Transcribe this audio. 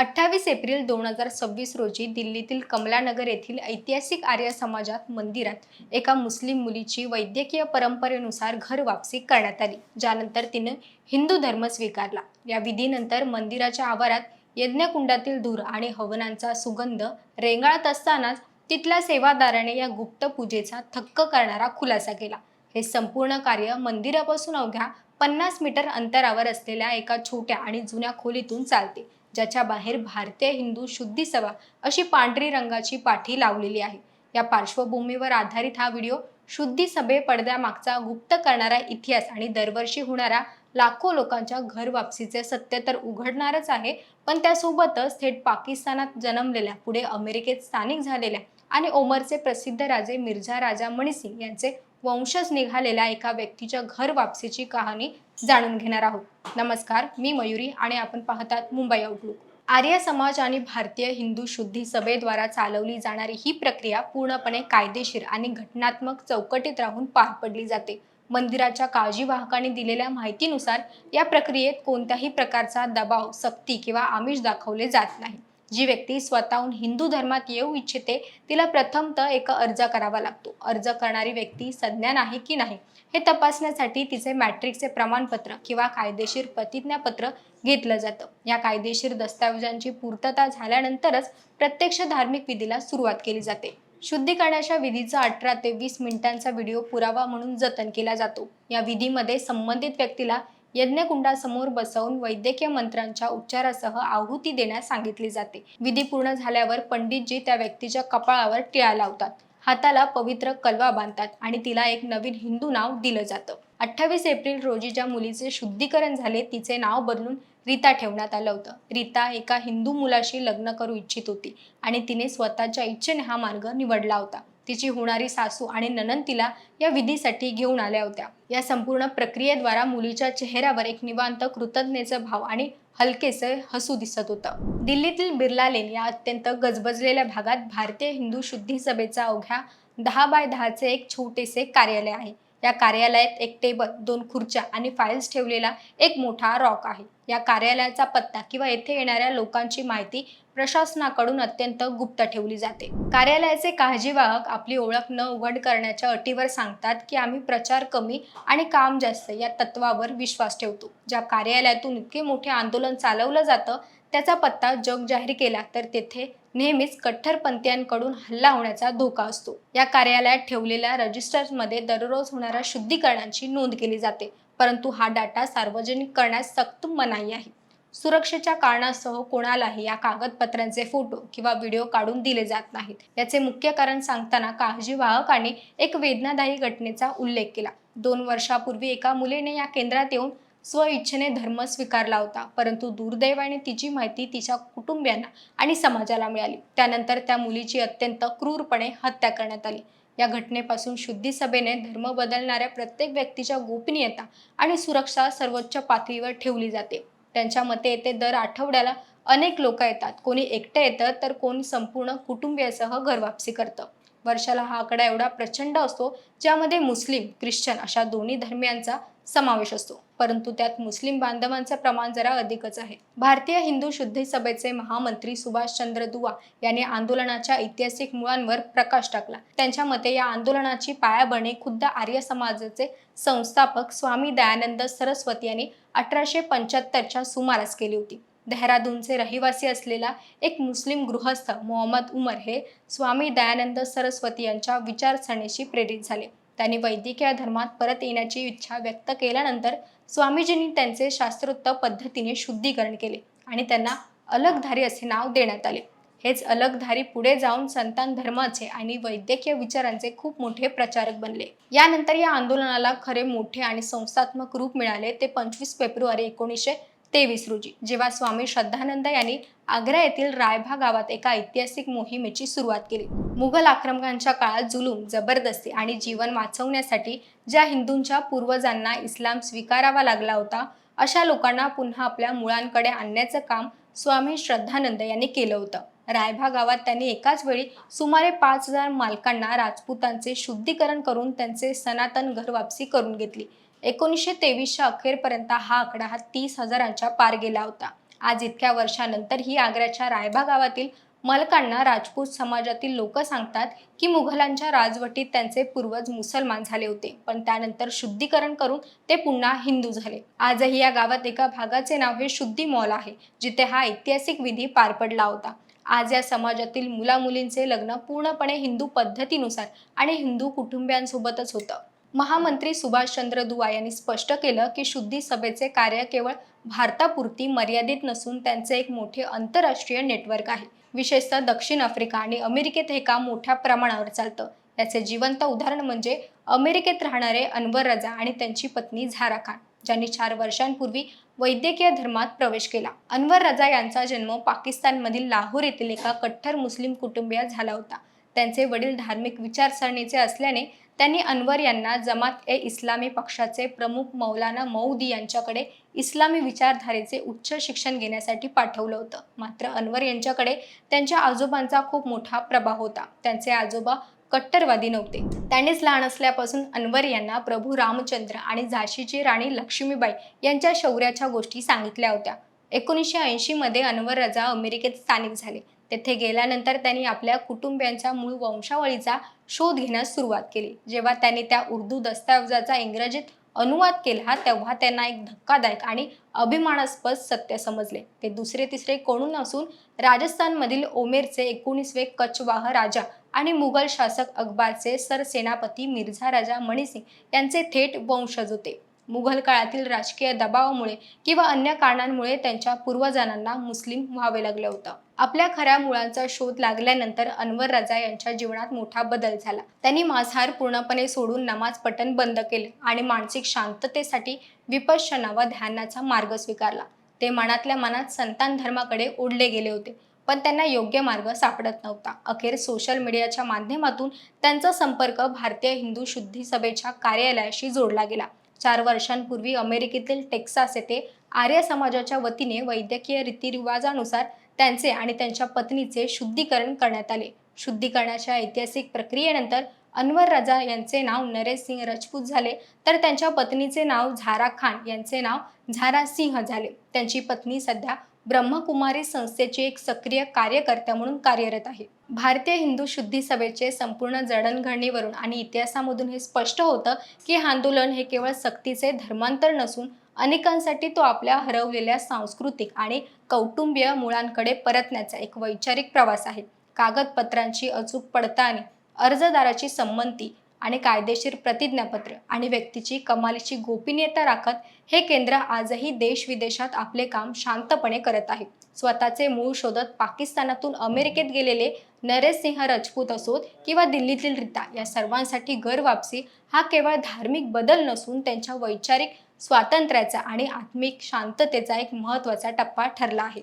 28 April 2026 रोजी दिल्लीतील कमलानगर येथील ऐतिहासिक आर्य समाजात मंदिरात एका मुस्लिम मुलीची वैद्यकीय परंपरेनुसार घर वापसी करण्यात आली, ज्यानंतर तिने हिंदू धर्म स्वीकारला। या विधीनंतर मंदिराच्या आवारात यज्ञकुंडातील धूर आणि हवनांचा सुगंध रेंगाळत असतानाच तिथल्या सेवादाराने या गुप्त पूजेचा थक्क करणारा खुलासा केला। हे संपूर्ण कार्य मंदिरापासून अवघ्या 50 मीटर अंतरावर असलेल्या एका छोट्या आणि जुन्या खोलीतून चालते, ज्याच्या बाहेर भारतीय हिंदू शुद्धी सभा अशी पांढरी रंगाची पाठी लावलेली आहे। या पार्श्वभूमीवर आधारित हा व्हिडिओ शुद्धी सभे पडद्यामागचा गुप्त करणारा इतिहास आणि दरवर्षी होणाऱ्या लाखो लोकांच्या घर वापसीचे सत्य तर उघडणारच आहे, पण त्यासोबतच थेट पाकिस्तानात जन्मलेल्या, पुढे अमेरिकेत स्थानिक झालेल्या आणि ओमरचे प्रसिद्ध राजे मिर्झा राजा मणिसिंग यांचे वंशज निघालेल्या एका व्यक्तीच्या घर वापसीची कहाणी जाणून घेणार आहोत। नमस्कार, मी मयुरी आणि आपण पाहतात मुंबई आउटलुक। आर्य समाज आणि भारतीय हिंदू शुद्धी सभेद्वारा चालवली जाणारी ही प्रक्रिया पूर्णपणे कायदेशीर आणि घटनात्मक चौकटीत राहून पार पडली जाते। मंदिराच्या काळजीवाहकांनी दिलेल्या माहितीनुसार या प्रक्रियेत कोणत्याही प्रकारचा दबाव, सक्ती किंवा आमिष दाखवले जात नाही। जी व्यक्ती स्वतःहून हिंदू धर्मात येऊ इच्छिते तिला प्रथमतः एक अर्ज करावा लागतो। अर्ज करणारी व्यक्ती सज्ञान आहे की नाही हे तपासण्यासाठी तिचे मॅट्रिकचे प्रमाणपत्र किंवा कायदेशीर प्रतिज्ञापत्र घेतलं जातं। या कायदेशीर दस्तावेजांची पूर्तता झाल्यानंतरच प्रत्यक्ष धार्मिक विधीला सुरुवात केली जाते। शुद्धीकरणाच्या विधीचा 18 ते 20 मिनिटांचा व्हिडिओ पुरावा म्हणून जतन केला जातो। या विधीमध्ये संबंधित व्यक्तीला यज्ञकुंडासमोर बसवून वैद्यकीय मंत्रांच्या उच्चारासह आहुती देण्यास सांगितली जाते। विधी पूर्ण झाल्यावर पंडितजी त्या व्यक्तीच्या कपाळावर टिळा लावतात, हाताला पवित्र कलवा बांधतात आणि तिला एक नवीन हिंदू नाव दिलं जातं। 28 एप्रिल रोजी ज्या मुलीचे शुद्धीकरण झाले तिचे नाव बदलून रीता ठेवण्यात आलं होतं। रीता एका हिंदू मुलाशी लग्न करू इच्छित होती आणि तिने स्वतःच्या इच्छेने हा मार्ग निवडला होता। तिची होणारी सासू आणि नणंद तिला या विधीसाठी घेऊन आल्या होत्या। या संपूर्ण प्रक्रियेद्वारा मुलीच्या चेहऱ्यावर एक निवांत कृतज्ञतेचा भाव आणि हलकेसे हसू दिसत होतं। दिल्लीतील बिर्ला लेन या अत्यंत गजबजलेल्या भागात भारतीय हिंदू शुद्धी सभेचा अवघ्या 10 बाय 10 चे एक छोटेसे कार्यालय आहे। या कार्यालयात एक टेबल, 2 खुर्च्या आणि फाईल्स ठेवलेला एक मोठा रॉक आहे। या कार्यालयाचा पत्ता किंवा येथे येणाऱ्या लोकांची माहिती प्रशासनाकडून अत्यंत गुप्त ठेवली जाते। कार्यालयाचे काळजीवाहक आपली ओळख न उघड करण्याच्या अटीवर सांगतात की आम्ही प्रचार कमी आणि काम जास्त या तत्वावर विश्वास ठेवतो। ज्या कार्यालयातून इतके मोठे आंदोलन चालवलं जातं त्याचा पत्ता जग जाहीर केला तर तेथे नेहमीच कट्टरपंथीयांकडून हल्ला होण्याचा धोका असतो। या कार्यालयात ठेवलेल्या रजिस्टर्समध्ये दररोज होणाऱ्या शुद्धीकरणांची नोंद केली जाते, परंतु हा डाटा सार्वजनिक करण्यास सक्त मनाई आहे। सुरक्षेच्या कारणास्तव कोणालाही या कागदपत्रांचे फोटो किंवा व्हिडिओ काढून दिले जात नाहीत। याचे मुख्य कारण सांगताना काळजीवाहकांनी एक वेदनादायी घटनेचा उल्लेख केला। 2 वर्षापूर्वी एका मुलीने या केंद्रात येऊन स्वइच्छेने धर्म स्वीकारला होता, परंतु दुर्दैवाने तिची माहिती तिच्या कुटुंबियांना आणि समाजाला मिळाली। त्यानंतर त्या मुलीची अत्यंत क्रूरपणे हत्या करण्यात आली। या घटनेपासून शुद्धी सभेने धर्म बदलणाऱ्या प्रत्येक व्यक्तीच्या गोपनीयता आणि सुरक्षा सर्वोच्च पातळीवर ठेवली जाते। त्यांच्या मते येथे दर आठवड्याला अनेक लोक येतात, कोणी एकटे येतं तर कोणी संपूर्ण कुटुंबियासह घरवापसी करतं। वर्षाला हा आकडा एवढा प्रचंड असतो ज्यामध्ये मुस्लिम, ख्रिश्चन अशा दोन्ही धर्मियांचा समावेश असतो, परंतु त्यात मुस्लिम बांधवांचं प्रमाण जरा अधिकच आहे। भारतीय हिंदू शुद्धी सभेचे महामंत्री सुभाषचंद्र दुआ यांनी आंदोलनाच्या ऐतिहासिक मुळांवर प्रकाश टाकला। त्यांच्या मते या आंदोलनाची पायाभरणी खुद्द आर्य समाजाचे संस्थापक स्वामी दयानंद सरस्वती यांनी 1875च्या सुमारास केली होती। देहरादूनचे रहिवासी असलेला एक मुस्लिम गृहस्थ मोहम्मद उमर हे स्वामी दयानंद सरस्वती यांच्या विचारसरणीशी प्रेरित झाले। त्यांनी वैदिकीय धर्मात परत येण्याची इच्छा व्यक्त केल्यानंतर स्वामीजींनी त्यांचे शास्त्रोक्त पद्धतीने शुद्धीकरण केले आणि त्यांना अलगधारी असे नाव देण्यात आले। हेच अलगधारी पुढे जाऊन सनातन धर्माचे आणि वैद्यकीय विचारांचे खूप मोठे प्रचारक बनले। यानंतर या आंदोलनाला खरे मोठे आणि संस्थात्मक रूप मिळाले ते 25 फेब्रुवारी 1923 रोजी, जेव्हा स्वामी श्रद्धानंद यांनी आग्रा येथील रायभा गावात एका ऐतिहासिक मोहिमेची सुरुवात केली। मुघल आक्रमकांच्या काळात जुलूम, जबरदस्ती आणि जीवन वाचवण्यासाठी ज्या हिंदूंच्या पूर्वजांना इस्लाम स्वीकारावा लागला होता, अशा लोकांना पुन्हा आपल्या मुळांकडे आणण्याचं काम स्वामी श्रद्धानंद यांनी केलं होतं। रायभा गावात त्यांनी एकाच वेळी सुमारे 5000 मालकांना राजपुतांचे शुद्धीकरण करून त्यांचे सनातन घर वापसी करून घेतली। 1923च्या अखेरपर्यंत हा आकडा 30,000च्या पार गेला होता आज इतक्या वर्षानंतरही आग्र्याच्या रायबा गावातील मलकांना राजपूत समाजातील लोक सांगतात की मुघलांच्या राजवटीत त्यांचे पूर्वज मुसलमान झाले होते, पण त्यानंतर शुद्धीकरण करून ते पुन्हा हिंदू झाले. आजही या गावात एका भागाचे नाव हे शुद्धी मॉल आहे, जिथे हा ऐतिहासिक विधी पार पडला होता. आज या समाजातील मुलामुलींचे लग्न पूर्णपणे हिंदू पद्धतीनुसार आणि हिंदू कुटुंबियांसोबतच होतं. महामंत्री सुभाषचंद्र दुआ यांनी स्पष्ट केलं की शुद्धी सभेचे कार्य केवळ भारतापुरती मर्यादित नसून त्यांचे एक मोठे आंतरराष्ट्रीय नेटवर्क आहे. विशेषतः दक्षिण आफ्रिका आणि अमेरिकेत हे काम मोठ्या प्रमाणावर चालतं. याचे जिवंत उदाहरण म्हणजे अमेरिकेत राहणारे अनवर रजा आणि त्यांची पत्नी झारा खान, ज्यांनी 4 वर्षांपूर्वी वैद्यकीय धर्मात प्रवेश केला. अनवर रजा यांचा जन्म पाकिस्तानमधील लाहोर येथील एका कट्टर मुस्लिम कुटुंबियात झाला होता. त्यांचे वडील धार्मिक विचारसरणीचे असल्याने त्यांनी अनवर यांना जमात-ए-इस्लामी पक्षाचे प्रमुख मौलाना मौदी यांच्याकडे इस्लामी विचारधारेचे उच्च शिक्षण घेण्यासाठी पाठवलं होतं. मात्र अनवर यांच्याकडे त्यांच्या आजोबांचा खूप मोठा प्रभाव होता. त्यांचे आजोबा कट्टरवादी नव्हते. त्यांनीच लहान असल्यापासून अनवर यांना प्रभू रामचंद्र आणि झाशीची राणी लक्ष्मीबाई यांच्या शौर्याच्या गोष्टी सांगितल्या होत्या. 1980 मध्ये अनवर रजा अमेरिकेत स्थायिक झाले. तेथे गेल्यानंतर त्यांनी आपल्या कुटुंबियांच्या मूळ वंशावळीचा शोध घेण्यास सुरुवात केली. जेव्हा त्यांनी त्या उर्दू दस्तऐवजाचा इंग्रजीत अनुवाद केला, तेव्हा त्यांना एक धक्कादायक आणि अभिमानास्पद सत्य समजले. ते दुसरे तिसरे कोणी नसून राजस्थानमधील ओमेरचे 19वे कचवाह राजा आणि मुघल शासक अकबरचे सरसेनापती मिर्झा राजा मणिसिंग यांचे थेट वंशज होते. मुघल काळातील राजकीय दबावामुळे किंवा अन्य कारणांमुळे त्यांच्या पूर्वजांना मुस्लिम व्हावे लागले होतं. आपल्या खऱ्या मुळांचा शोध लागल्यानंतर अनवर रजा यांच्या जीवनात मोठा बदल झाला. त्यांनी मांसाहार पूर्णपणे सोडून नमाज पठण बंद केले आणि मानसिक शांततेसाठी विपश्यना व ध्यानाचा मार्ग स्वीकारला. ते मनातल्या मनात संतान धर्माकडे ओढले गेले होते, पण त्यांना योग्य मार्ग सापडत नव्हता. अखेर सोशल मीडियाच्या माध्यमातून त्यांचा संपर्क भारतीय हिंदू शुद्धी सभेच्या कार्यालयाशी जोडला गेला. 4 वर्षांपूर्वी अमेरिकेतील टेक्सास येथे आर्य समाजाच्या वतीने वैद्यकीय रीतिरिवाजानुसार त्यांचे आणि त्यांच्या पत्नीचे शुद्धीकरण करण्यात आले. शुद्धीकरणाच्या ऐतिहासिक प्रक्रियेनंतर अनवर रजा यांचे नाव नरेश सिंह राजपूत झाले, तर त्यांच्या पत्नीचे नाव झारा खान यांचे नाव झारा सिंह झाले. त्यांची पत्नी सध्या ब्रह्मकुमारी संस्थेची एक सक्रिय कार्यकर्त्या म्हणून कार्यरत आहे. भारतीय हिंदू शुद्धी सभेचे संपूर्ण जडणघडणीवरून आणि इतिहासामधून हे स्पष्ट होतं की हे आंदोलन हे केवळ सक्तीचे धर्मांतर नसून अनेकांसाठी तो आपल्या हरवलेल्या सांस्कृतिक आणि कौटुंबिक मुळांकडे परतण्याचा एक वैचारिक प्रवास आहे. कागदपत्रांची अचूक पडताळणी, अर्जदाराची संमती आणि कायदेशीर प्रतिज्ञापत्र आणि व्यक्तीची कमालीची गोपनीयता राखत हे केंद्र आजही देश-विदेशात आपले काम शांतपणे करत आहे. स्वतःचे मूळ शोधत पाकिस्तानातून अमेरिकेत गेलेले नरेश सिंह राजपूत असोत किंवा दिल्लीतील रीता, या सर्वांसाठी घर वापसी हा केवळ धार्मिक बदल नसून त्यांच्या वैचारिक स्वातंत्र्याचा आणि आत्मिक शांततेचा एक महत्त्वाचा टप्पा ठरला आहे.